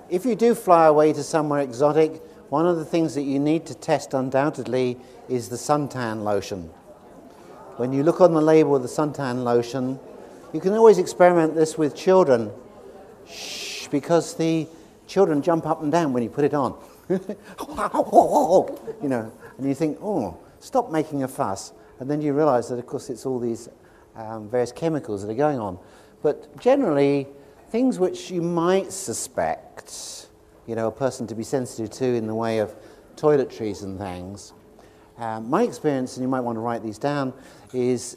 if you do fly away to somewhere exotic, one of the things that you need to test undoubtedly is the suntan lotion. When you look on the label of the suntan lotion, you can always experiment this with children. Shh, because the children jump up and down when you put it on. You know, and you think, oh, stop making a fuss. And then you realize that, of course, it's all these various chemicals that are going on. But generally, things which you might suspect, you know, a person to be sensitive to in the way of toiletries and things. My experience, and you might want to write these down, is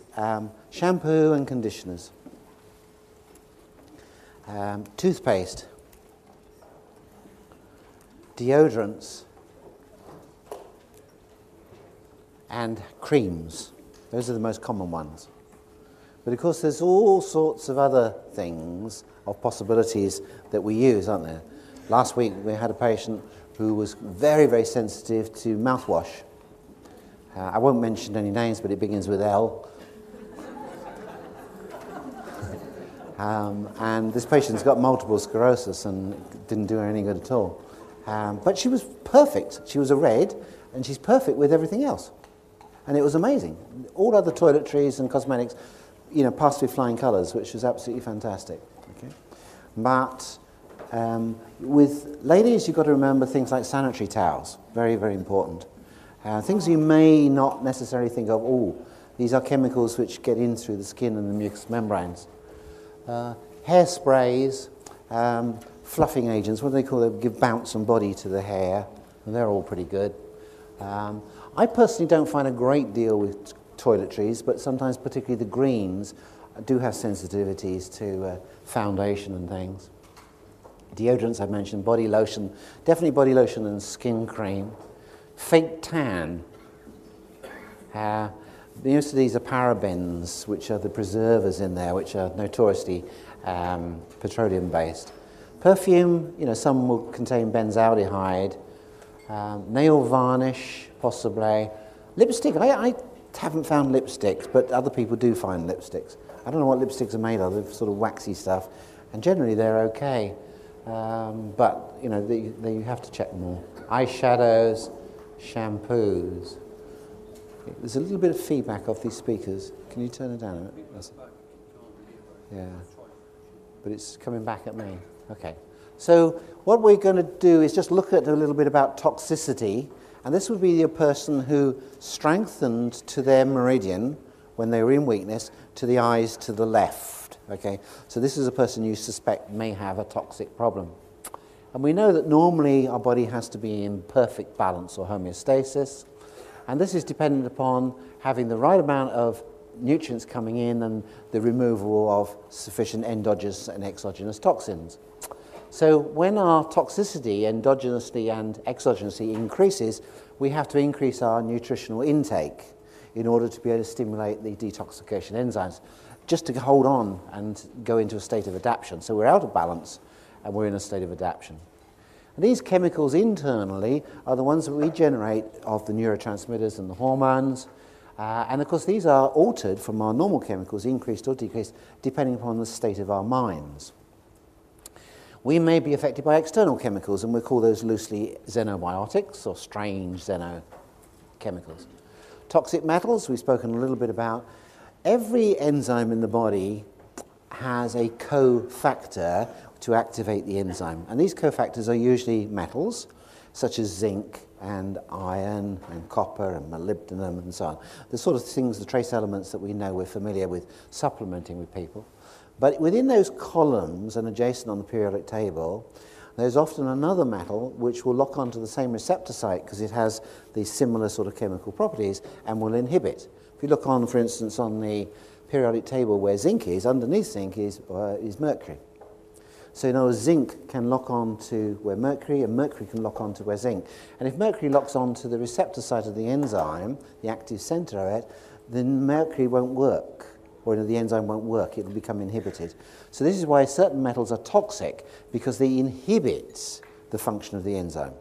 shampoo and conditioners, toothpaste, deodorants, and creams. Those are the most common ones. But of course there's all sorts of other things of possibilities that we use, aren't there? Last week we had a patient who was very, very sensitive to mouthwash. I won't mention any names, but it begins with L. And this patient's got multiple sclerosis and didn't do her any good at all. But she was perfect. She was a red, and she's perfect with everything else. And it was amazing. All other toiletries and cosmetics, you know, passed with flying colours, which was absolutely fantastic. Okay? But with ladies, you've got to remember things like sanitary towels. Very, very important. Things you may not necessarily think of, oh, these are chemicals which get in through the skin and the mucous membranes. Hairsprays, fluffing agents, what do they call them? Give bounce and body to the hair, and they're all pretty good. I personally don't find a great deal with toiletries, but sometimes particularly the greens do have sensitivities to foundation and things. Deodorants I've mentioned, body lotion, definitely body lotion and skin cream. Fake tan. Most of these are parabens, which are the preservers in there, which are notoriously petroleum-based. Perfume, you know, some will contain benzaldehyde. Nail varnish, possibly. Lipstick, I haven't found lipsticks, but other people do find lipsticks. I don't know what lipsticks are made of, they're sort of waxy stuff, and generally they're okay. But, you know, you have to check them all. Eyeshadows, shampoos. There's a little bit of feedback off these speakers. Can you turn it down a bit? Yeah. But it's coming back at me. Okay. So what we're going to do is just look at a little bit about toxicity. And this would be a person who strengthened to their meridian when they were in weakness to the eyes to the left. Okay. So this is a person you suspect may have a toxic problem. And we know that normally our body has to be in perfect balance or homeostasis. And this is dependent upon having the right amount of nutrients coming in and the removal of sufficient endogenous and exogenous toxins. So when our toxicity, endogenously and exogenously, increases, we have to increase our nutritional intake in order to be able to stimulate the detoxification enzymes, just to hold on and go into a state of adaptation. So we're out of balance and we're in a state of adaptation. And these chemicals internally are the ones that we generate of the neurotransmitters and the hormones. And of course these are altered from our normal chemicals, increased or decreased, depending upon the state of our minds. We may be affected by external chemicals, and we call those loosely xenobiotics or strange xenochemicals. Toxic metals, we've spoken a little bit about. Every enzyme in the body has a cofactor to activate the enzyme. And these cofactors are usually metals, such as zinc and iron and copper and molybdenum and so on. The sort of things, the trace elements that we know we're familiar with supplementing with people. But within those columns and adjacent on the periodic table, there's often another metal which will lock onto the same receptor site because it has these similar sort of chemical properties and will inhibit. If you look on, for instance, on the periodic table where zinc is, underneath zinc is mercury. So in other words, zinc can lock on to where mercury, and mercury can lock on to where zinc. And if mercury locks on to the receptor site of the enzyme, the active center of it, then mercury won't work, or the enzyme won't work, it will become inhibited. So this is why certain metals are toxic, because they inhibit the function of the enzyme.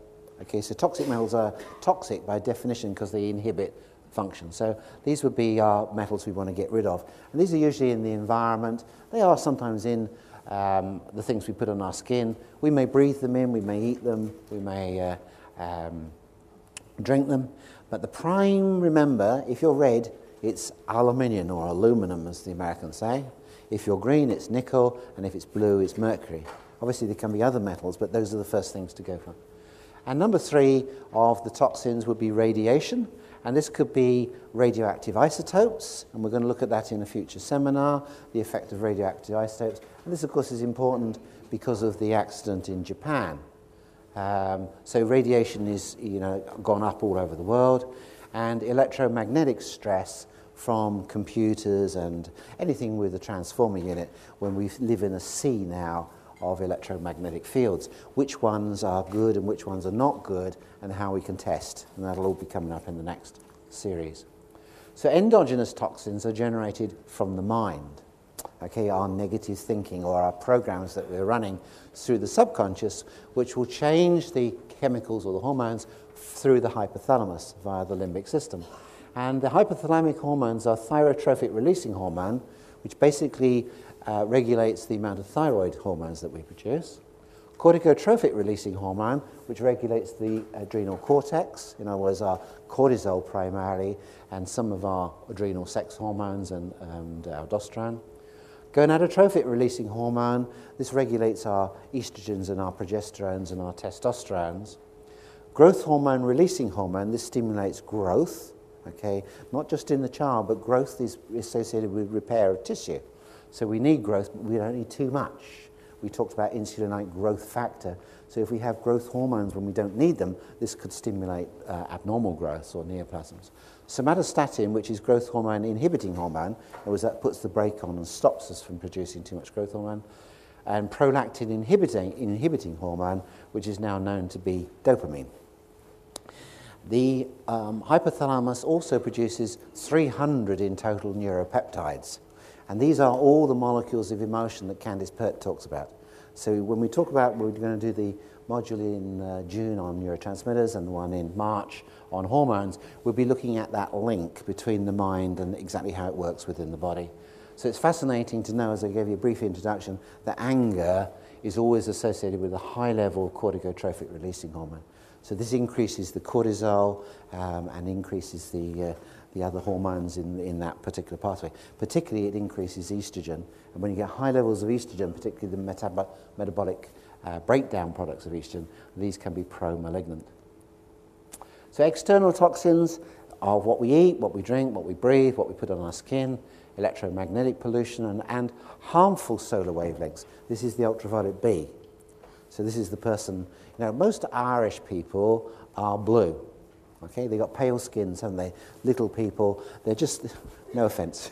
Okay, so toxic metals are toxic by definition because they inhibit function. So these would be our metals we want to get rid of. And these are usually in the environment. They are sometimes in the things we put on our skin. We may breathe them in, we may eat them, we may drink them. But the prime, remember, if you're red, it's aluminium or aluminum, as the Americans say. If you're green, it's nickel, and if it's blue, it's mercury. Obviously, there can be other metals, but those are the first things to go for. And number 3 of the toxins would be radiation, and this could be radioactive isotopes, and we're going to look at that in a future seminar, the effect of radioactive isotopes. And this, of course, is important because of the accident in Japan. So radiation is, gone up all over the world, and electromagnetic stress from computers and anything with a transformer unit, when we live in a sea now of electromagnetic fields, which ones are good and which ones are not good, and how we can test. And that'll all be coming up in the next series. So endogenous toxins are generated from the mind. Okay, our negative thinking or our programs that we're running through the subconscious, which will change the chemicals or the hormones through the hypothalamus via the limbic system. And the hypothalamic hormones are thyrotrophic releasing hormone, which basically regulates the amount of thyroid hormones that we produce. Corticotrophic releasing hormone, which regulates the adrenal cortex, in other words, our cortisol primarily, and some of our adrenal sex hormones and aldosterone. Gonadotrophic releasing hormone, this regulates our estrogens and our progesterones and our testosterones. Growth hormone releasing hormone, this stimulates growth, okay, not just in the child, but growth is associated with repair of tissue. So we need growth, but we don't need too much. We talked about insulin-like growth factor. So if we have growth hormones when we don't need them, this could stimulate abnormal growth or neoplasms. Somatostatin, which is growth hormone inhibiting hormone, that puts the brake on and stops us from producing too much growth hormone. And prolactin inhibiting hormone, which is now known to be dopamine. The hypothalamus also produces 300 in total neuropeptides. And these are all the molecules of emotion that Candice Pert talks about. So when we talk about, we're going to do the module in June on neurotransmitters and the one in March on hormones, we'll be looking at that link between the mind and exactly how it works within the body. So it's fascinating to know, as I gave you a brief introduction, that anger is always associated with a high level of corticotrophic releasing hormone. So this increases the cortisol and increases the other hormones in that particular pathway. Particularly, it increases estrogen. And when you get high levels of estrogen, particularly the metabolic breakdown products of estrogen, these can be pro-malignant. So external toxins are what we eat, what we drink, what we breathe, what we put on our skin, electromagnetic pollution, and harmful solar wavelengths. This is the ultraviolet B. So this is the person, most Irish people are blue. Okay, they've got pale skins, haven't they? Little people, they're just, no offence,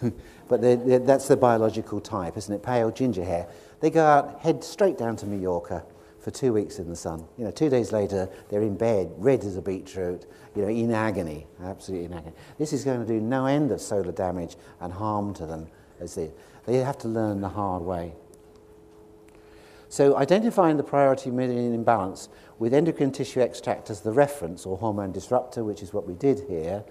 but that's the biological type, isn't it? Pale, ginger hair. They go out, head straight down to Mallorca for 2 weeks in the sun. 2 days later, they're in bed, red as a beetroot, in agony, absolutely in agony. This is going to do no end of solar damage and harm to them, as they have to learn the hard way. So identifying the priority meridian imbalance with endocrine tissue extract as the reference or hormone disruptor, which is what we did here,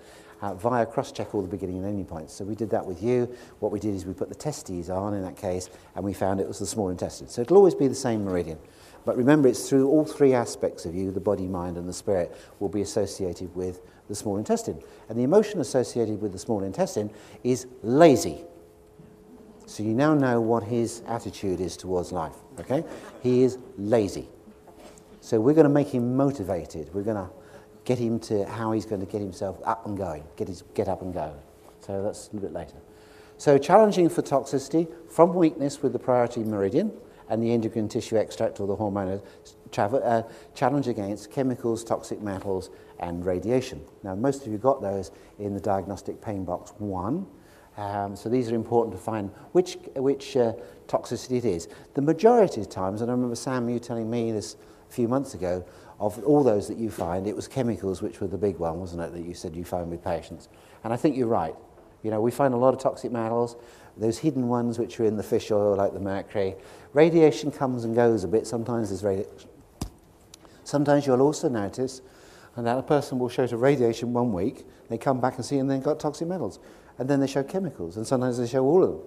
via cross-check all the beginning and ending points. So we did that with you. What we did is we put the testes on in that case, and we found it was the small intestine. So it'll always be the same meridian. But remember, it's through all 3 aspects of you, the body, mind, and the spirit, will be associated with the small intestine. And the emotion associated with the small intestine is lazy. So you now know what his attitude is towards life, okay? He is lazy. So we're going to make him motivated. We're going to get him to how he's going to get himself up and going, get up and go. So that's a little bit later. So challenging for toxicity from weakness with the priority meridian and the endocrine tissue extract or the hormone challenge against chemicals, toxic metals, and radiation. Now, most of you got those in the diagnostic pain box 1. So these are important to find which toxicity it is. The majority of times, and I remember Sam, you telling me this a few months ago, of all those that you find, it was chemicals which were the big one, wasn't it, that you said you found with patients. And I think you're right. We find a lot of toxic metals, those hidden ones which are in the fish oil, like the mercury. Radiation comes and goes a bit. Sometimes there's radiation. Sometimes you'll also notice that a person will show to radiation 1 week, they come back and see, and they've got toxic metals. And then they show chemicals, and sometimes they show all of them.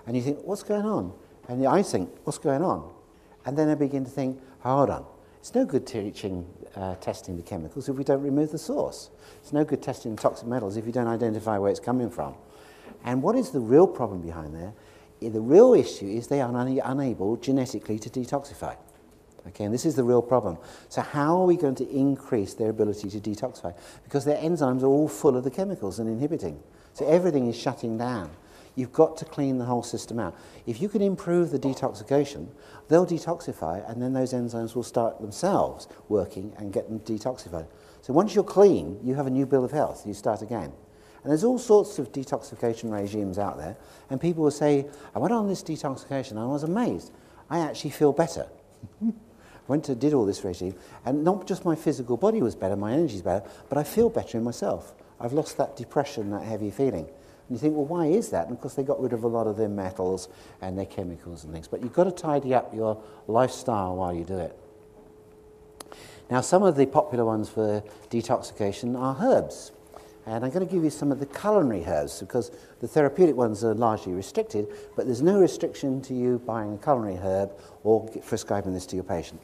And you think, what's going on? And I think, what's going on? And then I begin to think, hold on, it's no good testing the chemicals if we don't remove the source. It's no good testing the toxic metals if you don't identify where it's coming from. And what is the real problem behind there? The real issue is they are unable genetically to detoxify. Okay, and this is the real problem. So how are we going to increase their ability to detoxify? Because their enzymes are all full of the chemicals and inhibiting. So everything is shutting down. You've got to clean the whole system out. If you can improve the detoxification, they'll detoxify, and then those enzymes will start themselves working and get them detoxified. So once you're clean, you have a new bill of health. You start again. And there's all sorts of detoxification regimes out there, and people will say, I went on this detoxification and I was amazed. I actually feel better. Did all this regime, and not just my physical body was better, my energy's better, but I feel better in myself. I've lost that depression, that heavy feeling. And you think, well, why is that? And of course, they got rid of a lot of their metals and their chemicals and things. But you've got to tidy up your lifestyle while you do it. Now, some of the popular ones for detoxification are herbs. And I'm going to give you some of the culinary herbs, because the therapeutic ones are largely restricted, but there's no restriction to you buying a culinary herb or prescribing this to your patient.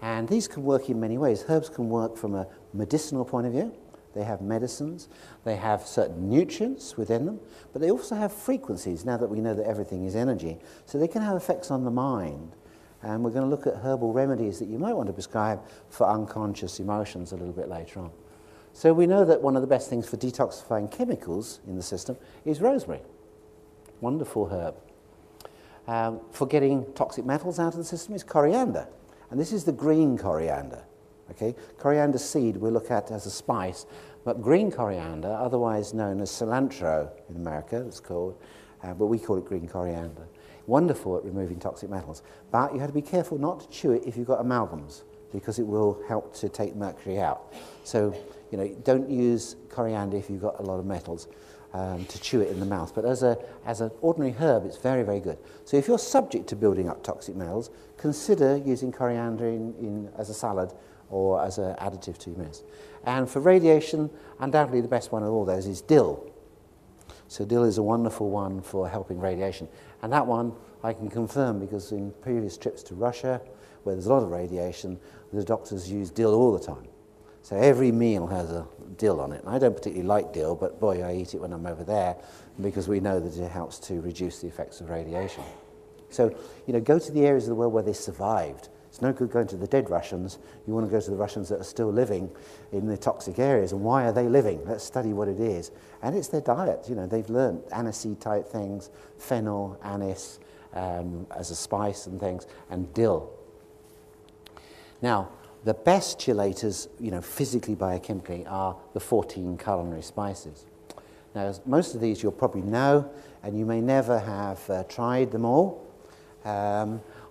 And these can work in many ways. Herbs can work from a medicinal point of view. They have medicines, they have certain nutrients within them, but they also have frequencies, now that we know that everything is energy. So they can have effects on the mind. And we're going to look at herbal remedies that you might want to prescribe for unconscious emotions a little bit later on. So we know that one of the best things for detoxifying chemicals in the system is rosemary. Wonderful herb. For getting toxic metals out of the system is coriander. And this is the green coriander. Okay? Coriander seed we look at as a spice, but green coriander, otherwise known as cilantro in America, it's called, but we call it green coriander. Wonderful at removing toxic metals. But you have to be careful not to chew it if you've got amalgams, because it will help to take mercury out. So, don't use coriander if you've got a lot of metals to chew it in the mouth. But as an ordinary herb, it's very, very good. So if you're subject to building up toxic metals, consider using coriander as a salad or as an additive to your meals. And for radiation, undoubtedly the best one of all those is dill. So dill is a wonderful one for helping radiation. And that one I can confirm, because in previous trips to Russia, where there's a lot of radiation, the doctors use dill all the time. So every meal has a dill on it. And I don't particularly like dill, but boy, I eat it when I'm over there, because we know that it helps to reduce the effects of radiation. So, go to the areas of the world where they survived. It's no good going to the dead Russians. You want to go to the Russians that are still living in the toxic areas. And why are they living? Let's study what it is. And it's their diet. They've learned aniseed-type things, fennel, anise, as a spice and things, and dill. Now, the best chelators, physically, biochemically, are the 14 culinary spices. Now, most of these you'll probably know, and you may never have tried them all.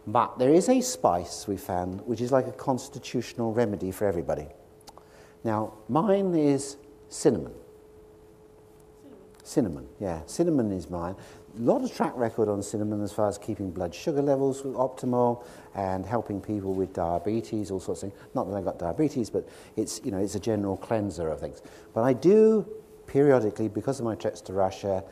But there is a spice we found which is like a constitutional remedy for everybody. Now, mine is cinnamon. Cinnamon, yeah. Cinnamon is mine. A lot of track record on cinnamon as far as keeping blood sugar levels optimal and helping people with diabetes, all sorts of things. Not that I've got diabetes, but it's a general cleanser of things. But I do periodically, because of my trips to Russia,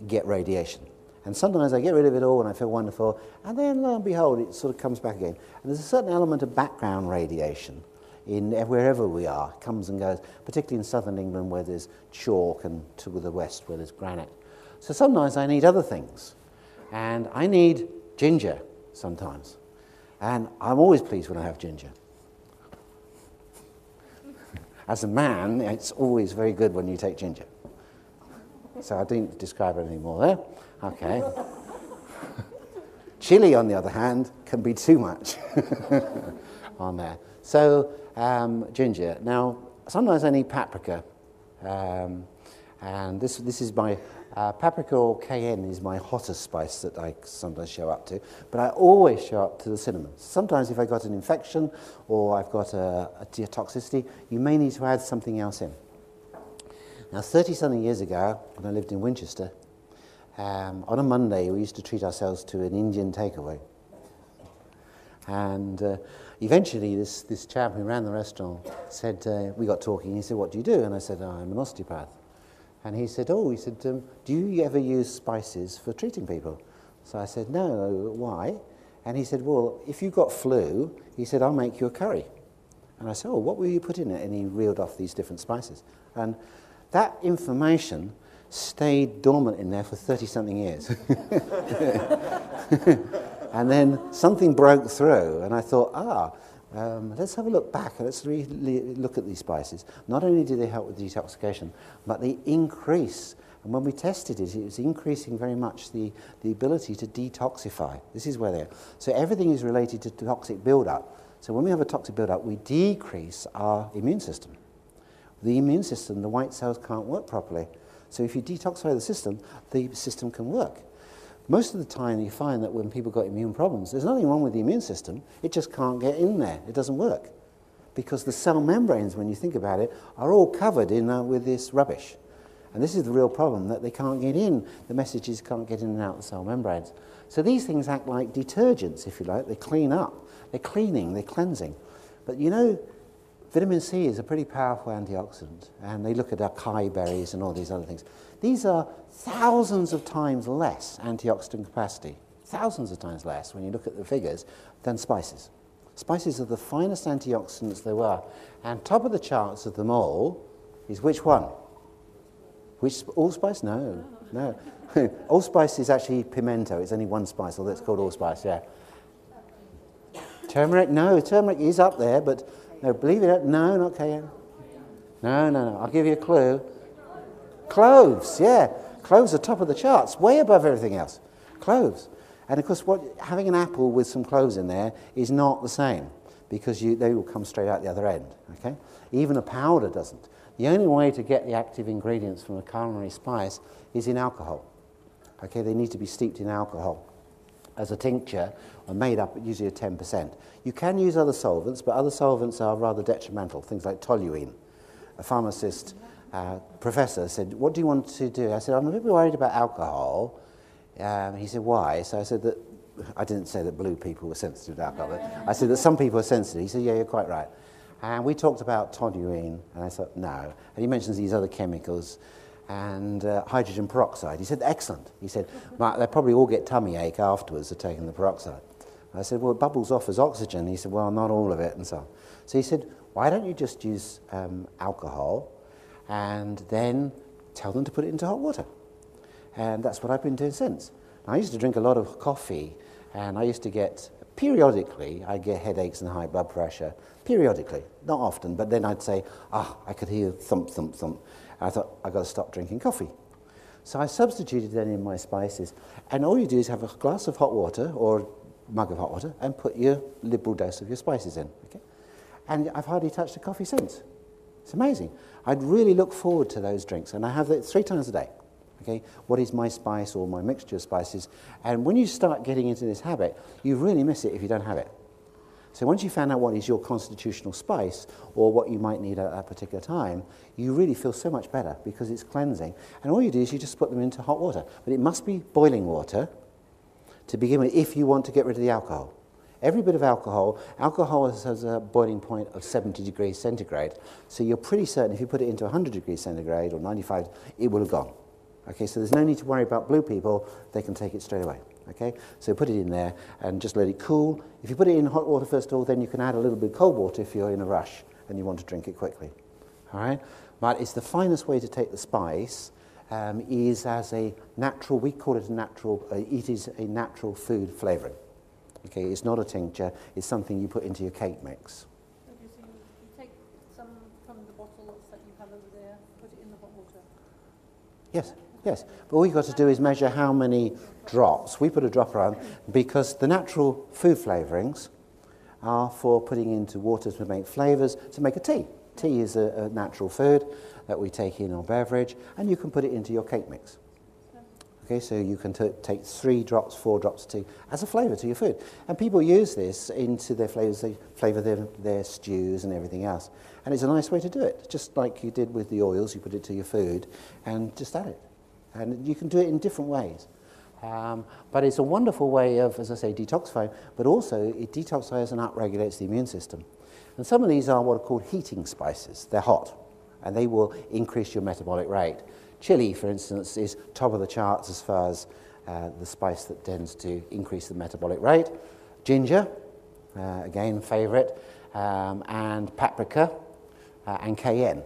get radiation. And sometimes I get rid of it all and I feel wonderful, and then lo and behold, it sort of comes back again. And there's a certain element of background radiation in wherever we are, comes and goes, particularly in southern England where there's chalk, and to the west where there's granite. So sometimes I need other things, and I need ginger sometimes. And I'm always pleased when I have ginger. As a man, it's always very good when you take ginger. So I didn't describe it anymore there. Okay. Chili, on the other hand, can be too much on there. So ginger. Now, sometimes I need paprika, and this is my paprika or cayenne is my hottest spice that I sometimes show up to, but I always show up to the cinnamon. Sometimes if I've got an infection or I've got a toxicity, you may need to add something else in. Now, 30-something years ago, when I lived in Winchester, on a Monday we used to treat ourselves to an Indian takeaway. And eventually this chap who ran the restaurant said, we got talking, he said, what do you do? And I said, I'm an osteopath. And he said, do you ever use spices for treating people? I So I said, no, why? And he said, well, if you've got flu, he said, I'll make you a curry. And I said, oh, what will you put in it? And he reeled off these different spices. And that information stayed dormant in there for 30-something years. And then something broke through, and I thought, let's have a look back. Let's really look at these spices. Not only do they help with detoxification, but they increase. And when we tested it, it was increasing very much the ability to detoxify. This is where they are. So everything is related to toxic buildup. So when we have a toxic buildup, we decrease our immune system. The immune system, the white cells can't work properly. So if you detoxify the system can work. Most of the time you find that when people got immune problems, there's nothing wrong with the immune system, it just can't get in there, it doesn't work. Because the cell membranes, when you think about it, are all covered with this rubbish. And this is the real problem, that they can't get in, the messages can't get in and out of the cell membranes. So these things act like detergents, if you like, they clean up, they're cleaning, they're cleansing. But you know, vitamin C is a pretty powerful antioxidant, and they look at acai berries and all these other things. These are thousands of times less antioxidant capacity, thousands of times less when you look at the figures, than spices. Spices are the finest antioxidants there are, and top of the charts of them all is which one? Which, allspice? No, no. Allspice is actually pimento, it's only one spice, although it's called allspice, yeah. Turmeric? No, turmeric is up there, but no, believe it or not, no, not cayenne. No, I'll give you a clue. Cloves, yeah. Cloves are top of the charts, way above everything else. Cloves. And of course, having an apple with some cloves in there is not the same, because they will come straight out the other end, okay? Even a powder doesn't. The only way to get the active ingredients from a culinary spice is in alcohol. Okay, they need to be steeped in alcohol as a tincture, or made up usually at 10%. You can use other solvents, but other solvents are rather detrimental, things like toluene. A pharmacist professor said, what do you want to do? I said, I'm a bit worried about alcohol. He said, why? So I said that, I didn't say that blue people were sensitive to alcohol, but I said that some people are sensitive. He said, yeah, you're quite right. And we talked about toluene, and I thought, no. And he mentions these other chemicals, and hydrogen peroxide. He said, excellent. He said, they probably all get tummy ache afterwards of taking the peroxide. I said, well, it bubbles off as oxygen. He said, well, not all of it, and so on. So he said, why don't you just use alcohol and then tell them to put it into hot water? And that's what I've been doing since. I used to drink a lot of coffee, and I used to get, periodically, I'd get headaches and high blood pressure, periodically, not often, but then I'd say, I could hear thump, thump, thump. I thought, I've got to stop drinking coffee. So I substituted that in my spices, and all you do is have a glass of hot water, or a mug of hot water, and put your liberal dose of your spices in, okay? And I've hardly touched a coffee since. It's amazing. I'd really look forward to those drinks, and I have it 3 times a day. Okay, what is my spice or my mixture of spices? And when you start getting into this habit, you really miss it if you don't have it. So once you found out what is your constitutional spice or what you might need at a particular time, you really feel so much better because it's cleansing. And all you do is you just put them into hot water. But it must be boiling water to begin with if you want to get rid of the alcohol. Every bit of alcohol has a boiling point of 70 degrees centigrade. So you're pretty certain if you put it into 100 degrees centigrade or 95, it will have gone. Okay, so there's no need to worry about blue people, they can take it straight away. Okay, so put it in there and just let it cool. If you put it in hot water first of all, then you can add a little bit of cold water if you're in a rush and you want to drink it quickly. All right, but it's the finest way to take the spice is as a natural, we call it a natural, it is a natural food flavouring. Okay, it's not a tincture, it's something you put into your cake mix. Okay, so you take some from the bottles that you have over there, put it in the hot water? Yes. Yes, but all you've got to do is measure how many drops. We put a drop around because the natural food flavourings are for putting into water to make flavours, to make a tea. Tea is a natural food that we take in our beverage, and you can put it into your cake mix. Okay, so you can take 3 drops, 4 drops of tea as a flavour to your food. And people use this into their flavours, they flavour their stews and everything else. And it's a nice way to do it, just like you did with the oils, you put it to your food and just add it. And you can do it in different ways. But it's a wonderful way of, as I say, detoxifying, but also it detoxifies and upregulates the immune system. And some of these are what are called heating spices. They're hot, and they will increase your metabolic rate. Chili, for instance, is top of the charts as far as the spice that tends to increase the metabolic rate. Ginger, again, favourite, and paprika and cayenne.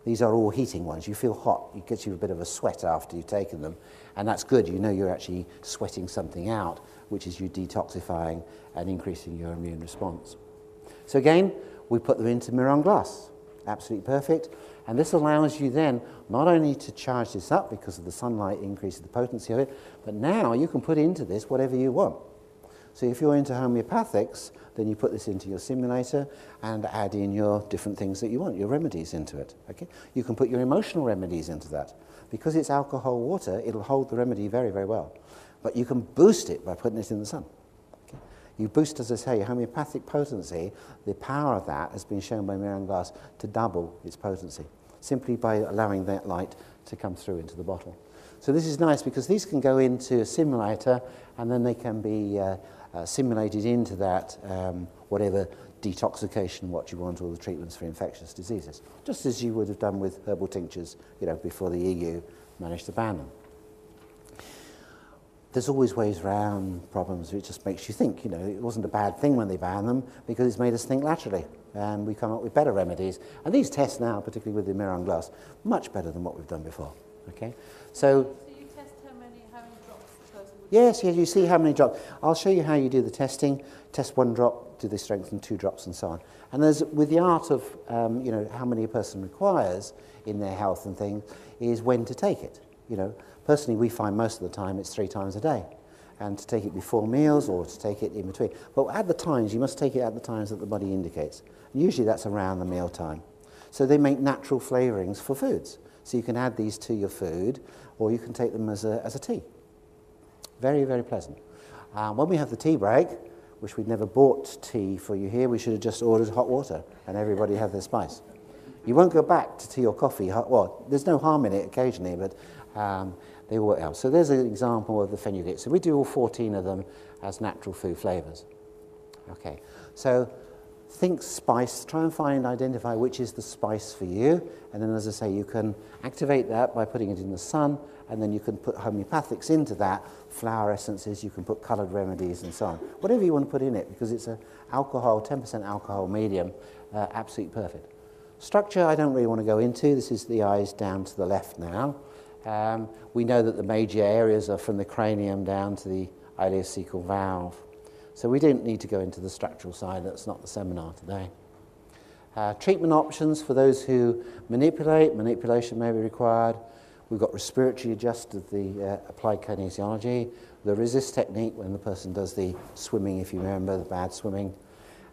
These are all heating ones. You feel hot. It gets you a bit of a sweat after you've taken them, and that's good. You know you're actually sweating something out, which is you detoxifying and increasing your immune response. So again, we put them into Miron glass. Absolutely perfect. And this allows you then not only to charge this up because of the sunlight increases the potency of it, but now you can put into this whatever you want. So if you're into homeopathics, then you put this into your simulator and add in your different things that you want, your remedies into it. Okay? You can put your emotional remedies into that. Because it's alcohol water, it'll hold the remedy very, very well. But you can boost it by putting it in the sun. Okay? You boost, as I say, homeopathic potency. The power of that has been shown by Miron glass to double its potency, simply by allowing that light to come through into the bottle. So this is nice because these can go into a simulator and then they can be simulated into that whatever detoxification what you want, or the treatments for infectious diseases, just as you would have done with herbal tinctures, you know, before the EU managed to ban them. There's always ways around problems. It just makes you think, you know, it wasn't a bad thing when they banned them because it's made us think laterally, and we come up with better remedies. And these tests now, particularly with the Miron glass, much better than what we've done before. Okay, so you test how many drops the person would yes, you see how many drops. I'll show you how you do the testing. Test 1 drop, do they strengthen 2 drops, and so on. And there's, with the art of, you know, how many a person requires in their health and things, is when to take it. You know, personally, we find most of the time it's 3 times a day, and to take it before meals or to take it in between. But at the times, you must take it at the times that the body indicates. And usually that's around the meal time. So they make natural flavourings for foods. So you can add these to your food, or you can take them as a tea. Very, very pleasant. When we have the tea break, which we'd never bought tea for you here, we should have just ordered hot water and everybody have their spice. You won't go back to tea or coffee. Well, there's no harm in it occasionally, but they work out. So there's an example of the fenugreek. So we do all 14 of them as natural food flavours. Okay, so think spice, try and identify which is the spice for you, and then, as I say, you can activate that by putting it in the sun, and then you can put homeopathics into that, flower essences, you can put coloured remedies and so on. Whatever you want to put in it, because it's an alcohol, 10% alcohol medium, absolutely perfect. Structure I don't really want to go into. This is the eyes down to the left now. We know that the major areas are from the cranium down to the ileocecal valve. So we don't need to go into the structural side. That's not the seminar today. Treatment options for those who manipulate. Manipulation may be required. We've got respiratory adjusted, the applied kinesiology. The resist technique when the person does the swimming, if you remember, the bad swimming.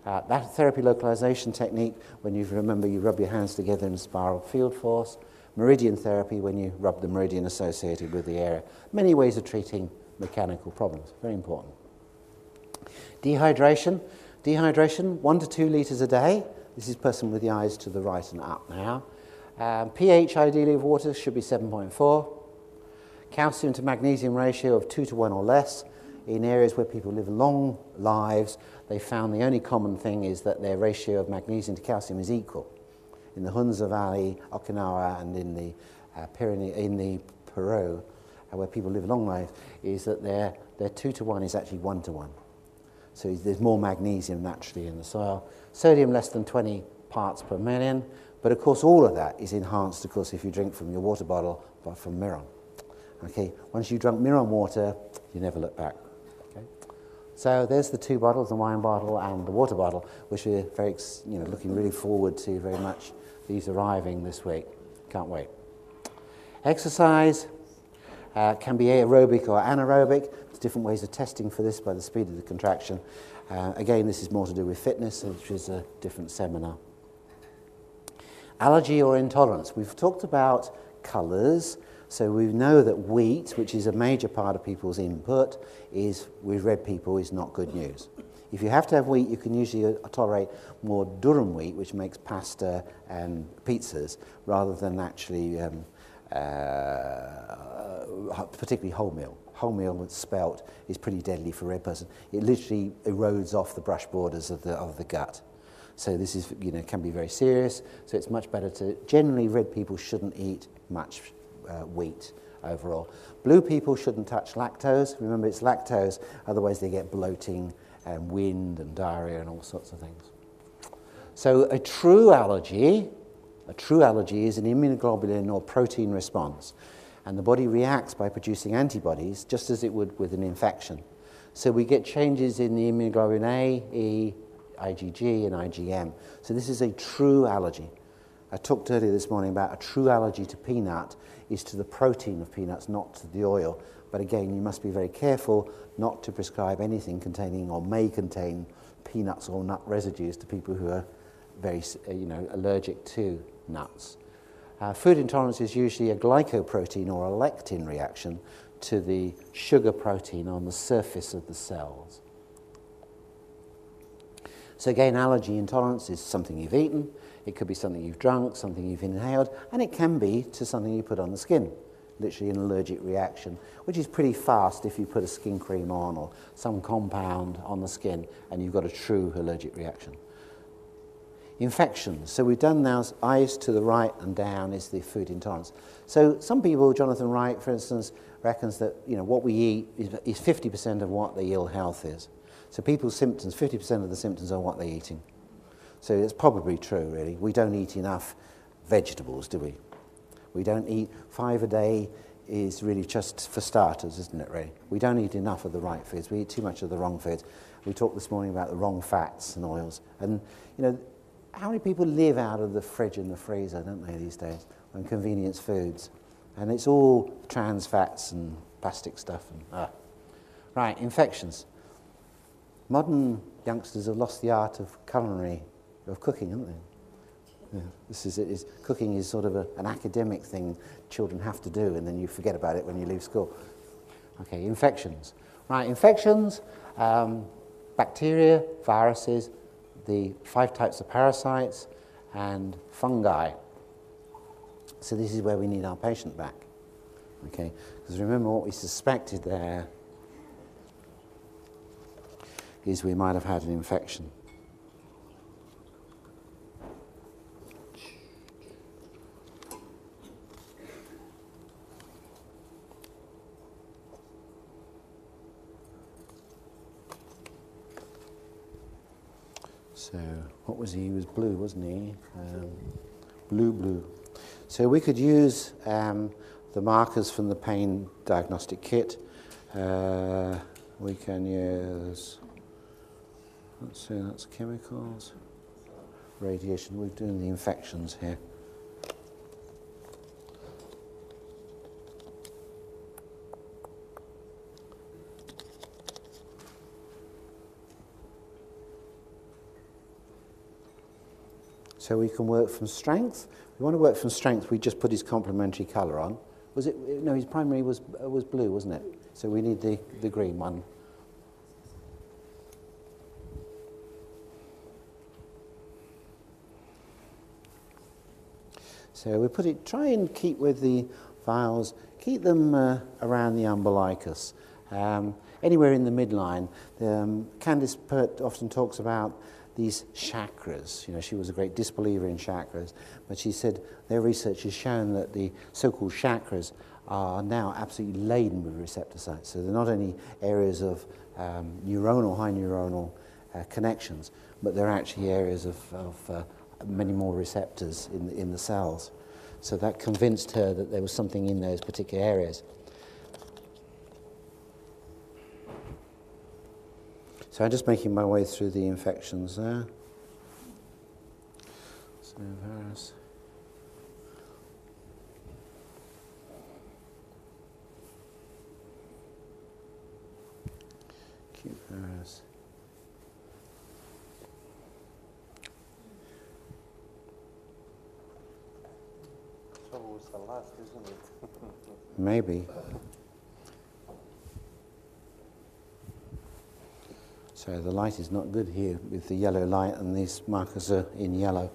That therapy localization technique, when you remember you rub your hands together in a spiral field force. Meridian therapy, when you rub the meridian associated with the area. Many ways of treating mechanical problems. Very important. Dehydration. Dehydration, 1 to 2 litres a day. This is person with the eyes to the right and up now. pH ideally of water should be 7.4. Calcium to magnesium ratio of 2 to 1 or less. In areas where people live long lives, they found the only common thing is that their ratio of magnesium to calcium is equal. In the Hunza Valley, Okinawa, and in the Peru, where people live long lives, is that their 2 to 1 is actually 1 to 1. So there's more magnesium naturally in the soil. Sodium less than 20 parts per million. But of course all of that is enhanced, of course, if you drink from your water bottle, but from Miron. Okay, once you've drunk Miron water, you never look back. Okay? So there's the 2 bottles, the wine bottle and the water bottle, which we're very, looking really forward to very much. These arriving this week. Can't wait. Exercise can be aerobic or anaerobic. There's different ways of testing for this by the speed of the contraction. Again, this is more to do with fitness, which is a different seminar. Allergy or intolerance. We've talked about colours. So we know that wheat, which is a major part of people's input, is, with red people, is not good news. If you have to have wheat, you can usually tolerate more durum wheat, which makes pasta and pizzas, rather than actually particularly wholemeal. Wholemeal with spelt is pretty deadly for a red person. It literally erodes off the brush borders of the gut. So this is, can be very serious. So it's much better to, generally red people shouldn't eat much wheat overall. Blue people shouldn't touch lactose. Remember, it's lactose, otherwise they get bloating and wind and diarrhea and all sorts of things. So a true allergy is an immunoglobulin or protein response, and the body reacts by producing antibodies just as it would with an infection. So we get changes in the immunoglobulin A, E, IgG, and IgM. So this is a true allergy. I talked earlier this morning about a true allergy to peanut is to the protein of peanuts, not to the oil. But again, you must be very careful not to prescribe anything containing or may contain peanuts or nut residues to people who are very, allergic to nuts. Food intolerance is usually a glycoprotein or a lectin reaction to the sugar protein on the surface of the cells. So again, allergy intolerance is something you've eaten, it could be something you've drunk, something you've inhaled, and it can be to something you put on the skin, literally an allergic reaction, which is pretty fast if you put a skin cream on or some compound on the skin and you've got a true allergic reaction. Infections. So we've done now eyes to the right and down is the food intolerance. So some people, Jonathan Wright, for instance, reckons that what we eat is 50% of what the ill health is. So people's symptoms, 50% of the symptoms are what they're eating. So it's probably true, really. We don't eat enough vegetables, do we? We don't eat 5 a day is really just for starters, isn't it, really? We don't eat enough of the right foods. We eat too much of the wrong foods. We talked this morning about the wrong fats and oils. And, how many people live out of the fridge and the freezer, don't they, these days, on convenience foods? And it's all trans fats and plastic stuff. Right, infections. Modern youngsters have lost the art of cooking, haven't they? Yeah, cooking is sort of an academic thing children have to do, and then you forget about it when you leave school. Okay, infections. Right, infections, bacteria, viruses, the 5 types of parasites, and fungi. So this is where we need our patient back. Okay, because remember what we suspected there is we might have had an infection. So, what was he? He was blue, wasn't he? Blue. So we could use the markers from the pain diagnostic kit. We can use, let's see, that's chemicals, radiation. We're doing the infections here. So we can work from strength. If we want to work from strength, we just put his complementary colour on. Was it? No, his primary was blue, wasn't it? So we need the green one. So we try and keep with the vials, keep them around the umbilicus, anywhere in the midline. Candice Pert often talks about these chakras. She was a great disbeliever in chakras, but she said their research has shown that the so-called chakras are now absolutely laden with receptor sites. So they're not only areas of high neuronal connections, but they're actually areas of many more receptors in the cells. So that convinced her that there was something in those particular areas. So I'm just making my way through the infections there. So virus. Acute virus. It's always the last, isn't it? Maybe. So the light is not good here with the yellow light, and these markers are in yellow.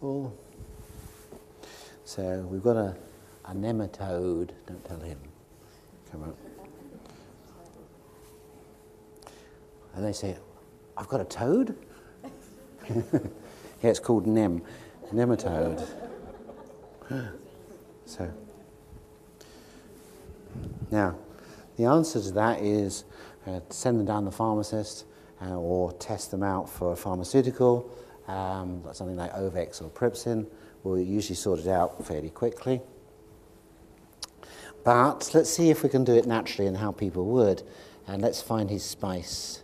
Oh. So we've got a nematode. Don't tell him. Come on. And they say, I've got a toad? Yeah, it's called nematode. So, now, the answer to that is send them down to the pharmacist or test them out for a pharmaceutical, something like Ovex or Pripsin. We'll usually sort it out fairly quickly. But let's see if we can do it naturally and how people would. And let's find his spice.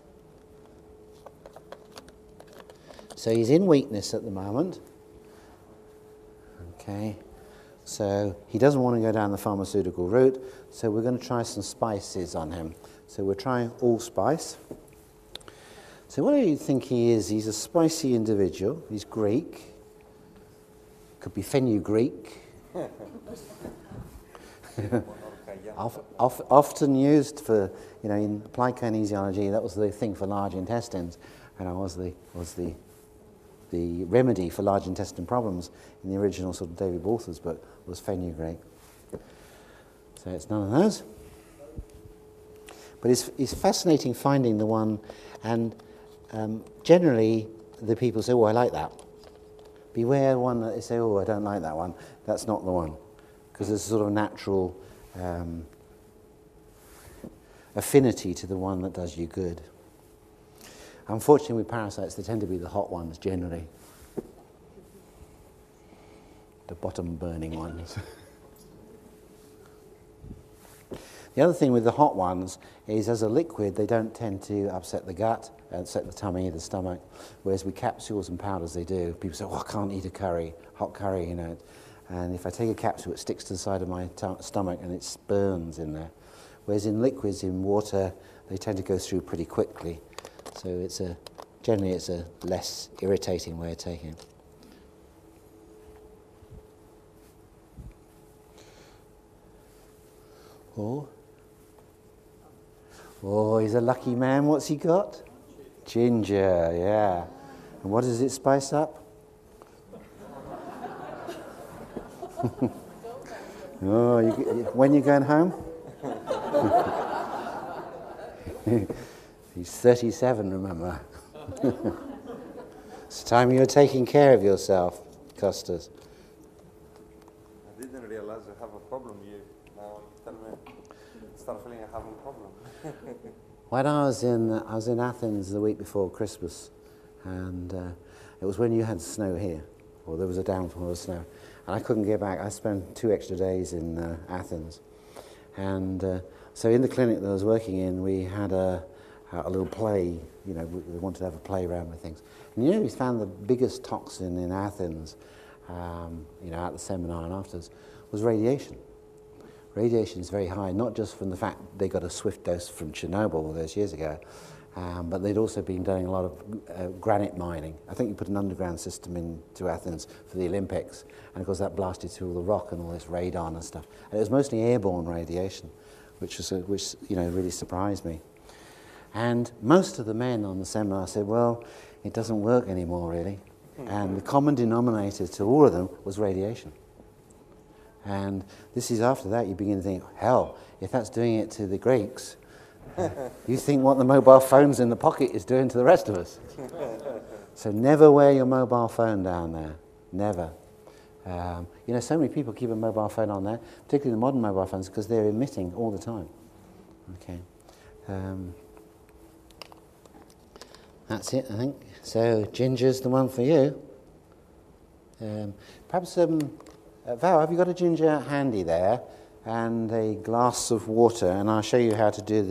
So he's in weakness at the moment. Okay. So he doesn't want to go down the pharmaceutical route. So we're going to try some spices on him. So we're trying allspice. So what do you think he is? He's a spicy individual. He's Greek. Could be fenugreek. Often used for, in applied kinesiology, that was the thing for large intestines, and was the remedy for large intestine problems in the original sort of David Walther's book was fenugreek. So it's none of those. But it's fascinating finding the one, and generally the people say, oh, I like that. Beware one that they say, oh, I don't like that one. That's not the one. Because there's a sort of natural affinity to the one that does you good. Unfortunately, with parasites, they tend to be the hot ones generally. The bottom-burning ones. The other thing with the hot ones is, as a liquid, they don't tend to upset the gut, upset the tummy, the stomach, whereas with capsules and powders, they do. People say, oh, I can't eat a curry, hot curry, And if I take a capsule, it sticks to the side of my stomach and it burns in there. Whereas in liquids, in water, they tend to go through pretty quickly. So generally it's a less irritating way of taking it. Oh, he's a lucky man. What's he got? Ginger, yeah. And what does it spice up? Oh, when you going home? He's 37, remember. It's time you're taking care of yourself, Costas. I didn't realize I have a problem. Now you tell me, start feeling I have a problem. When I was in Athens the week before Christmas, and it was when you had snow here, or there was a downfall of snow. And I couldn't get back. I spent 2 extra days in Athens. And so in the clinic that I was working in, we had a little play. We wanted to have a play around with things. And we found the biggest toxin in Athens, at the seminar and afterwards, was radiation. Radiation is very high, not just from the fact they got a swift dose from Chernobyl all those years ago, but they'd also been doing a lot of granite mining. I think you put an underground system into Athens for the Olympics, and of course that blasted through all the rock and all this radon and stuff. And it was mostly airborne radiation, which really surprised me. And most of the men on the seminar said, well, it doesn't work anymore really. And the common denominator to all of them was radiation. And this is after that you begin to think, hell, if that's doing it to the Greeks, you think what the mobile phones in the pocket is doing to the rest of us. So never wear your mobile phone down there. Never. So many people keep a mobile phone on there, particularly the modern mobile phones, because they're emitting all the time. Okay. That's it, I think. So ginger's the one for you. Perhaps, Val, have you got a ginger handy there and a glass of water? And I'll show you how to do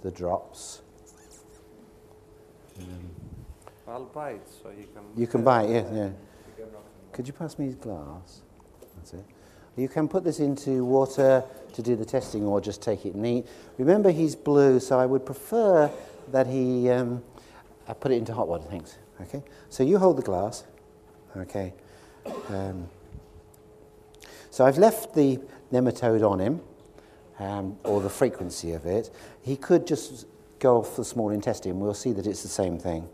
the drops. I'll buy it so you can... You can buy it, yeah. Could you pass me his glass? That's it. You can put this into water to do the testing or just take it neat. Remember, he's blue, so I would prefer that he... I put it into hot water, thanks. Okay, so you hold the glass. Okay. So I've left the nematode on him, or the frequency of it. He could just go off the small intestine. We'll see that it's the same thing.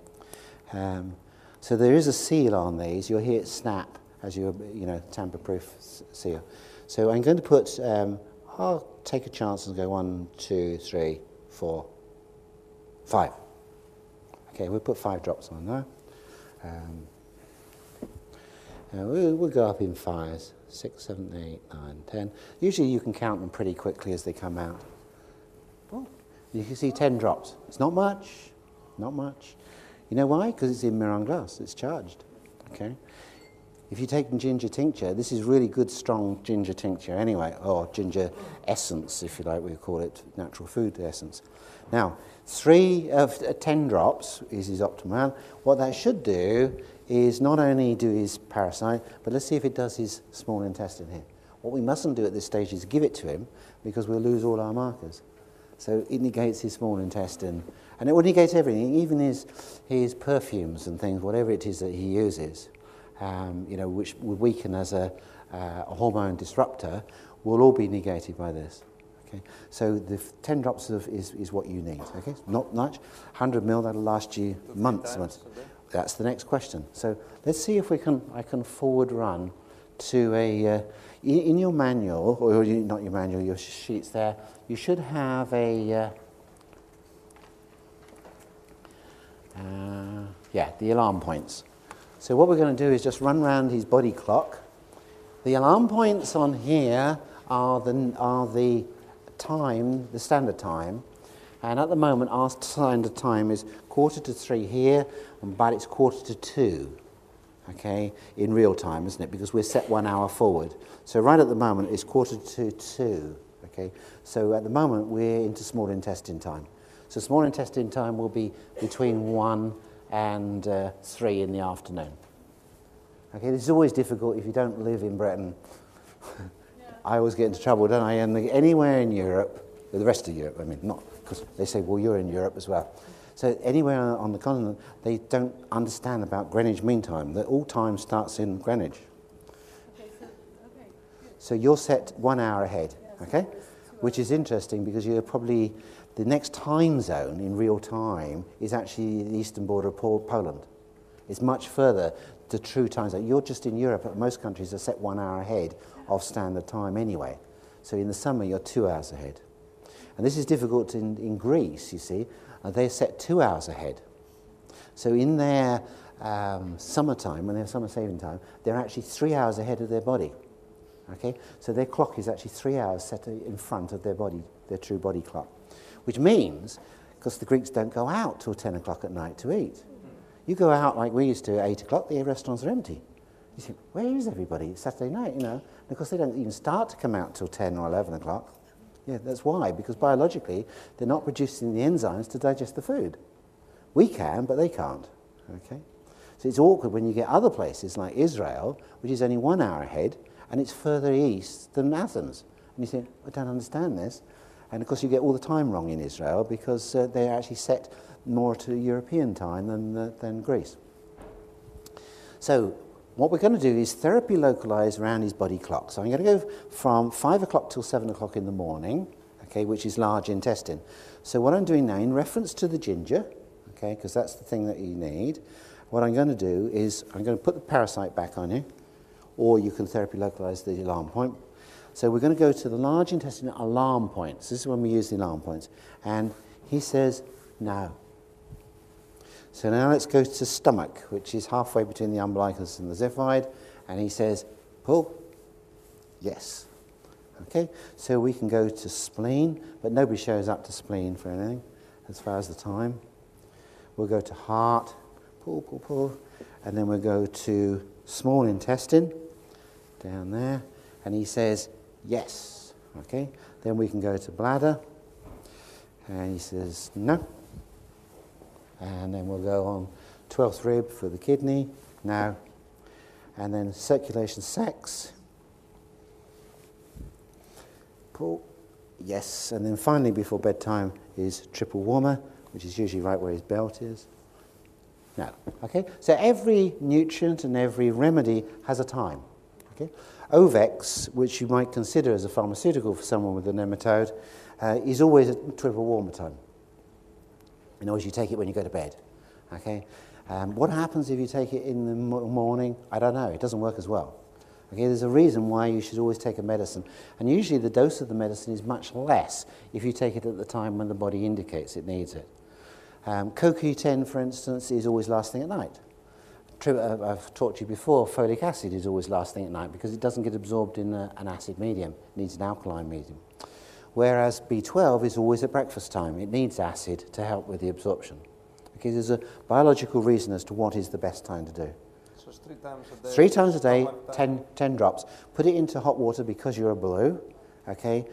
So there is a seal on these. You'll hear it snap as your, tamper-proof seal. So I'm going to put, I'll take a chance and go 1, 2, 3, 4, 5. Okay, we'll put 5 drops on there. We'll go up in 5s, 6, 7, 8, 9, 10. Usually you can count them pretty quickly as they come out. Oh, you can see 10 drops. It's not much, not much. You know why? Because it's in Miron glass, it's charged. Okay. If you take ginger tincture, this is really good, strong ginger tincture anyway, or ginger essence, if you like, we call it natural food essence. Now, 3 of 10 drops is his optimal. What that should do is not only do his parasite, but let's see if it does his small intestine here. What we mustn't do at this stage is give it to him, because we'll lose all our markers. So it negates his small intestine, and it will negate everything, even his perfumes and things, whatever it is that he uses, which would weaken as a hormone disruptor, will all be negated by this. Okay, so the 10 drops is what you need. Okay, not much. 100 ml, that'll last you months. That's the next question. So let's see if I can forward run to in your manual, or not your manual, your sheets there. You should have the alarm points. So what we're going to do is just run round his body clock. The alarm points on here are the time, the standard time, and at the moment our standard time is 2:45 here, but it's 2:45. Okay, in real time, isn't it? Because we're set 1 hour forward. So right at the moment it's 2:45. Okay, so at the moment we're into small intestine time. So small intestine time will be between 1 and 3 in the afternoon. Okay, this is always difficult if you don't live in Britain. I always get into trouble, don't I? And anywhere in Europe, the rest of Europe, I mean, not because they say, well, you're in Europe as well. So anywhere on the continent, they don't understand about Greenwich Mean Time. That all time starts in Greenwich. Okay, so you're set 1 hour ahead, okay? Which is interesting because you're probably, the next time zone in real time is actually the eastern border of Poland. It's much further, the true time zone. You're just in Europe, most countries are set 1 hour ahead of standard time anyway. So in the summer, you're 2 hours ahead. And this is difficult in Greece, you see. They're set 2 hours ahead. So in their summertime, when they have summer saving time, they're actually 3 hours ahead of their body. Okay? So their clock is actually 3 hours set in front of their body, their true body clock. Which means, because the Greeks don't go out till 10 o'clock at night to eat. You go out like we used to at 8 o'clock, the restaurants are empty. You think, where is everybody? It's Saturday night, And of course, they don't even start to come out till 10 or 11 o'clock. Yeah, that's why, because biologically, they're not producing the enzymes to digest the food. We can, but they can't, okay? So it's awkward when you get other places like Israel, which is only 1 hour ahead, and it's further east than Athens. And you think, I don't understand this. And of course, you get all the time wrong in Israel, because they're actually set more to European time than Greece. So what we're going to do is therapy localized around his body clock. So I'm going to go from 5 o'clock till 7 o'clock in the morning, okay, which is large intestine. So what I'm doing now, in reference to the ginger, okay, because that's the thing that you need, what I'm going to do is I'm going to put the parasite back on you, or you can therapy localize the alarm point. So we're going to go to the large intestine alarm points. This is when we use the alarm points. And he says, no. So now let's go to stomach, which is halfway between the umbilicus and the xiphoid, and he says, pull, yes. Okay, so we can go to spleen, but nobody shows up to spleen for anything, as far as the time. We'll go to heart, pull, pull, pull, and then we'll go to small intestine, down there, and he says, yes. Okay, then we can go to bladder, and he says, no. And then we'll go on 12th rib for the kidney, no. And then circulation sex, pull, yes. And then finally before bedtime is triple warmer, which is usually right where his belt is, no. Okay, so every nutrient and every remedy has a time. Okay, Ovex, which you might consider as a pharmaceutical for someone with a nematode, is always a triple warmer time. In other words, you take it when you go to bed. Okay? What happens if you take it in the morning? I don't know. It doesn't work as well. Okay, there's a reason why you should always take a medicine. And usually the dose of the medicine is much less if you take it at the time when the body indicates it needs it. CoQ10, for instance, is always last thing at night. I've talked to you before, folic acid is always last thing at night because it doesn't get absorbed in an acid medium. It needs an alkaline medium. Whereas B12 is always at breakfast time. It needs acid to help with the absorption. Okay, there's a biological reason as to what is the best time to do. So it's 3 times a day? 3 times a day, 10 drops. Put it into hot water because you're a blue. Okay.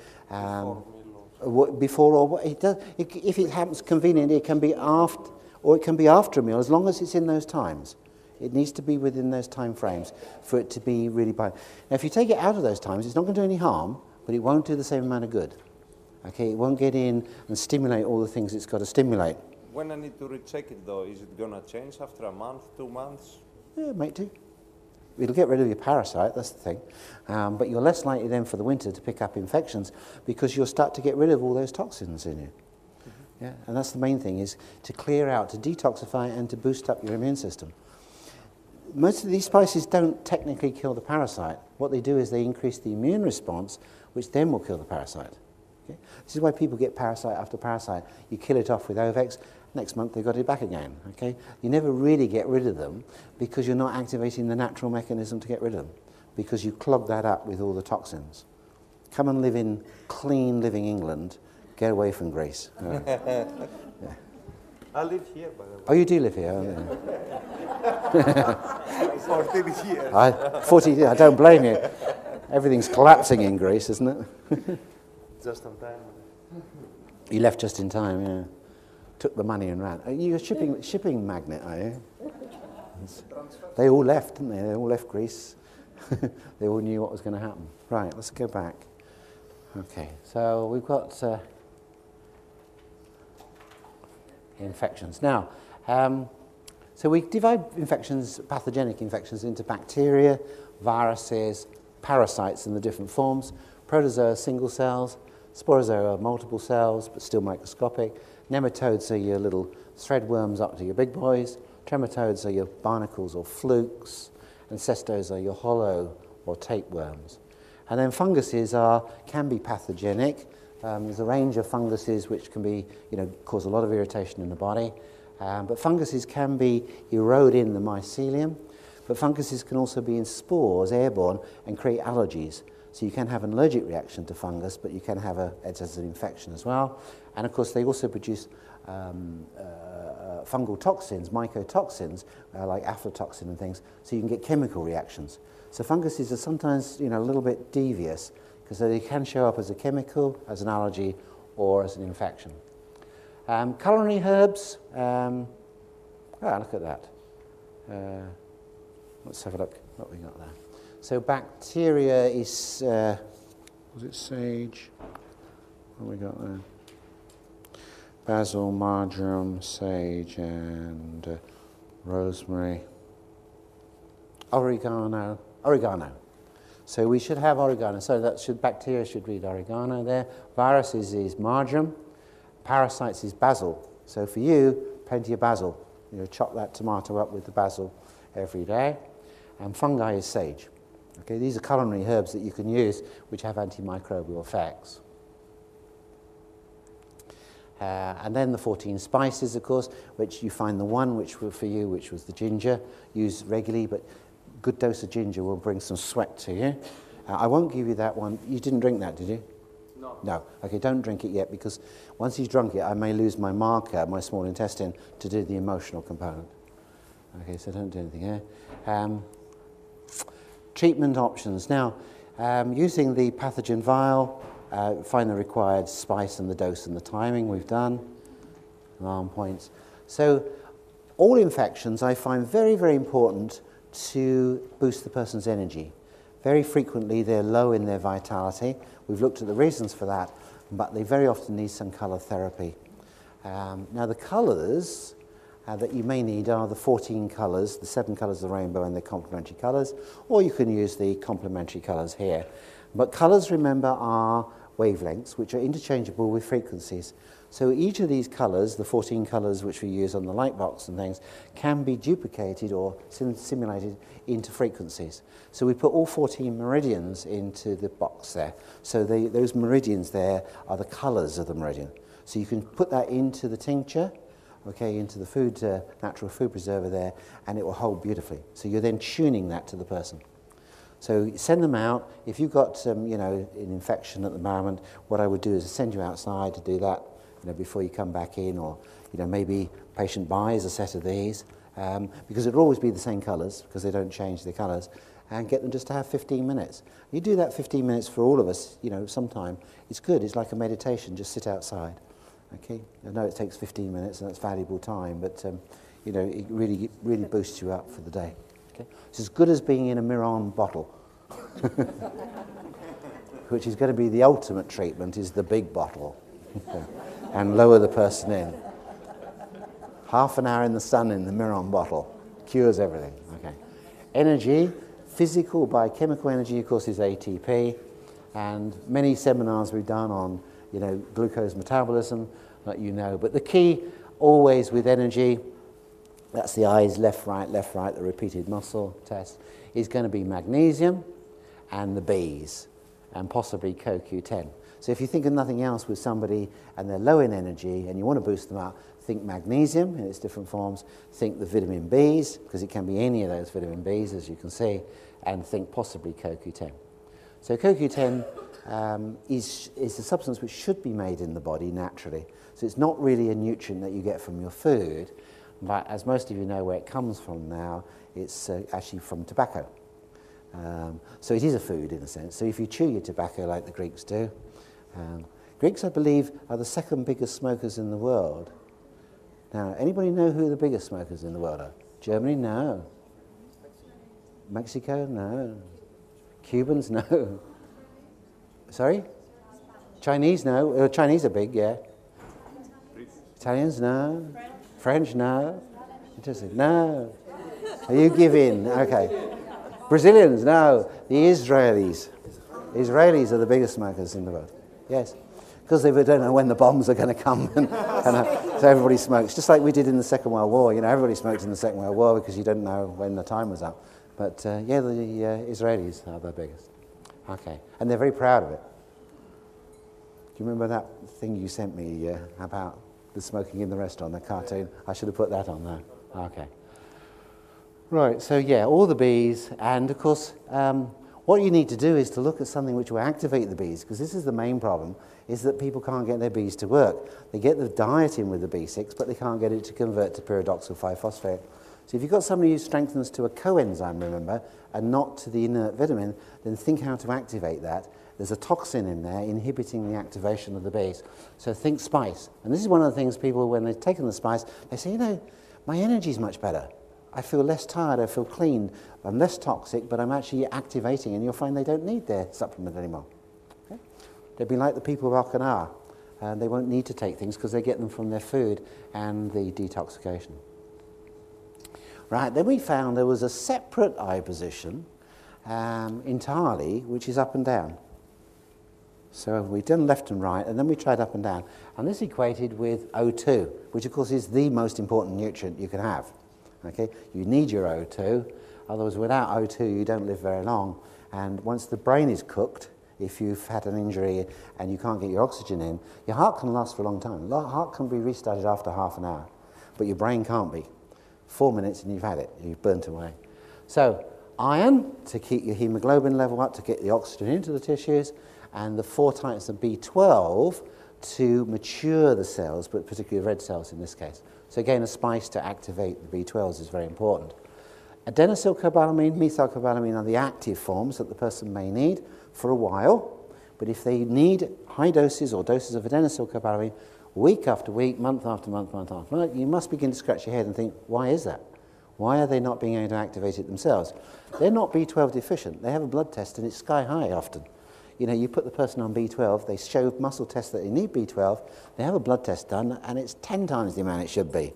Before or it does, if it happens conveniently, it can be after, or it can be after a meal, as long as it's in those times. It needs to be within those time frames for it to be really bad. Now, if you take it out of those times, it's not going to do any harm, but it won't do the same amount of good. Okay, it won't get in and stimulate all the things it's got to stimulate. When I need to recheck it, though, is it going to change after a month, 2 months? Yeah, it might do. It'll get rid of your parasite, that's the thing. But you're less likely then for the winter to pick up infections because you'll start to get rid of all those toxins in you. Mm-hmm. Yeah, and that's the main thing, is to clear out, to detoxify and to boost up your immune system. Most of these spices don't technically kill the parasite. What they do is they increase the immune response, which then will kill the parasite. Okay? This is why people get parasite after parasite. You kill it off with Ovex, next month they've got it back again. Okay? You never really get rid of them because you're not activating the natural mechanism to get rid of them, because you clog that up with all the toxins. Come and live in clean living England, get away from Greece. Yeah. I live here, by the way. Oh, you do live here? Yeah. 14 years. 40 years, I don't blame you. Everything's collapsing in Greece, isn't it? Just on time. You left just in time, yeah. Took the money and ran. Are you a shipping magnate, are you? They all left, didn't they? They all left Greece. They all knew what was going to happen. Right, let's go back. Okay, so we've got infections. Now, so we divide infections, pathogenic infections, into bacteria, viruses, parasites in the different forms. Protozoa, single cells. Sporozoa, multiple cells, but still microscopic. Nematodes are your little threadworms up to your big boys. Trematodes are your barnacles or flukes. And cestos are your hollow or tapeworms. And then funguses can be pathogenic. There's a range of funguses which can be, cause a lot of irritation in the body. But funguses can be erode in the mycelium. But funguses can also be in spores, airborne, and create allergies. So you can have an allergic reaction to fungus, but you can have it as an infection as well. And of course, they also produce fungal toxins, mycotoxins, like aflatoxin and things, so you can get chemical reactions. So funguses are sometimes, a little bit devious, because they can show up as a chemical, as an allergy, or as an infection. Culinary herbs, look at that. Let's have a look what we got there. So bacteria is, was it sage? What have we got there? Basil, marjoram, sage, and rosemary. Oregano. So we should have oregano. So bacteria should read oregano there. Viruses is marjoram. Parasites is basil. So for you, plenty of basil. Chop that tomato up with the basil every day. And fungi is sage. Okay, these are culinary herbs that you can use which have antimicrobial effects. And then the 14 spices, of course, which you find the one which for you, which was the ginger, used regularly, but good dose of ginger will bring some sweat to you. I won't give you that one. You didn't drink that, did you? No. No. Okay, don't drink it yet, because once you've drunk it, I may lose my marker, my small intestine, to do the emotional component. Okay, so don't do anything here. Treatment options. Now, using the pathogen vial, find the required spice and the dose and the timing we've done. Alarm points. So all infections I find very, very important to boost the person's energy. Very frequently they're low in their vitality. We've looked at the reasons for that, but they very often need some colour therapy. Now the colours that you may need are the 14 colours, the 7 colours of the rainbow and the complementary colours, or you can use the complementary colours here. But colours, remember, are wavelengths which are interchangeable with frequencies. So each of these colours, the 14 colours which we use on the light box and things, can be duplicated or simulated into frequencies. So we put all 14 meridians into the box there. So those meridians there are the colours of the meridian. So you can put that into the tincture, okay, into the food, natural food preserver there, and it will hold beautifully. So you're then tuning that to the person. So send them out. If you've got, you know, an infection at the moment, what I would do is send you outside to do that, you know, before you come back in, or, you know, maybe patient buys a set of these, because it'll always be the same colours, because they don't change the colours, and get them just to have 15 minutes. You do that 15 minutes for all of us, you know, sometime. It's good. It's like a meditation. Just sit outside. Okay. I know it takes 15 minutes, and that's valuable time, but you know, it really boosts you up for the day. Okay. It's as good as being in a Miron bottle, which is going to be the ultimate treatment. Is the big bottle. Okay. And lower the person in. Half an hour in the sun in the Miron bottle cures everything. Okay. Energy, physical, biochemical energy, of course, is ATP, and many seminars we've done on, you know, glucose metabolism, like you know. But the key, always with energy, that's the eyes, left, right, the repeated muscle test, is going to be magnesium and the Bs, and possibly CoQ10. So if you think of nothing else with somebody and they're low in energy and you want to boost them up, think magnesium in its different forms, think the vitamin Bs, because it can be any of those vitamin Bs, as you can see, and think possibly CoQ10. So CoQ10 is a substance which should be made in the body naturally. So it's not really a nutrient that you get from your food, but as most of you know where it comes from now, it's actually from tobacco. So it is a food in a sense. So if you chew your tobacco like the Greeks do, Greeks, I believe, are the second biggest smokers in the world. Now, anybody know who the biggest smokers in the world are? Germany? No. Mexico? No. Cubans? No. Sorry? Chinese? No. Chinese are big, yeah. Italians? No. French? No. Interesting. No. You give in. Okay. Brazilians? No. The Israelis. Israelis are the biggest smokers in the world. Yes. Because they don't know when the bombs are going to come, and so everybody smokes. Just like we did in the Second World War. You know, everybody smoked in the Second World War because you don't know when the time was up. But yeah, the Israelis are the biggest. Okay. And they're very proud of it. Do you remember that thing you sent me about the smoking in the restaurant, the cartoon? I should have put that on there. Okay. Right, so yeah, all the Bs, and of course, what you need to do is to look at something which will activate the Bs, because this is the main problem, is that people can't get their Bs to work. They get the diet in with the B6, but they can't get it to convert to pyridoxal 5-phosphate. So if you've got somebody who strengthens to a coenzyme, remember, and not to the inert vitamin, then think how to activate that. There's a toxin in there inhibiting the activation of the Bs. So think spice. And this is one of the things people, when they've taken the spice, they say, you know, my energy's much better. I feel less tired, I feel clean, I'm less toxic, but I'm actually activating, and you'll find they don't need their supplement anymore. Okay? They'll be like the people of Okinawa, and they won't need to take things because they get them from their food and the detoxification. Right, then we found there was a separate eye position entirely, which is up and down. So we've done left and right, and then we tried up and down. And this equated with O2, which of course is the most important nutrient you can have. Okay? You need your O2, otherwise without O2 you don't live very long. And once the brain is cooked, if you've had an injury and you can't get your oxygen in, your heart can last for a long time. The heart can be restarted after half an hour, but your brain can't be. 4 minutes and you've had it, you've burnt away. So iron to keep your hemoglobin level up, to get the oxygen into the tissues, and the 4 types of B12 to mature the cells, but particularly the red cells in this case. So again, a spice to activate the B12s is very important. Adenosylcobalamin, methylcobalamin are the active forms that the person may need for a while, but if they need high doses or doses of adenosylcobalamin week after week, month after month, month after month, you must begin to scratch your head and think, why is that? Why are they not being able to activate it themselves? They're not B12 deficient. They have a blood test and it's sky high often. You know, you put the person on B12, they show muscle tests that they need B12, they have a blood test done, and it's 10 times the amount it should be.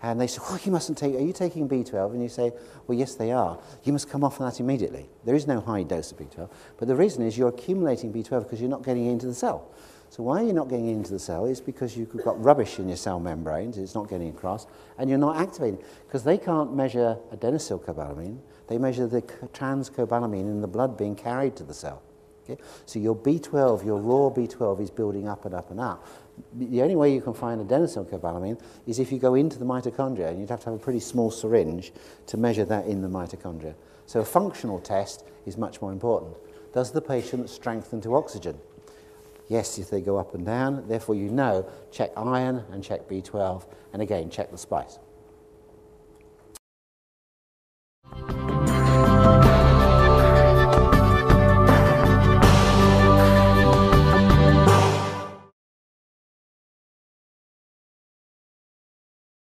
And they say, oh, you mustn't take, are you taking B12? And you say, well, yes, they are. You must come off that immediately. There is no high dose of B12. But the reason is you're accumulating B12 because you're not getting it into the cell. So why you're not getting into the cell is because you've got rubbish in your cell membranes, it's not getting across, and you're not activating. Because they can't measure adenylcobalamin, they measure the transcobalamin in the blood being carried to the cell. Okay? So your B12, your raw B12 is building up and up and up. The only way you can find adenylcobalamin is if you go into the mitochondria, and you'd have to have a pretty small syringe to measure that in the mitochondria. So a functional test is much more important. Does the patient strengthen to oxygen? Yes, if they go up and down, therefore you know, check iron and check B12, and again, check the spice.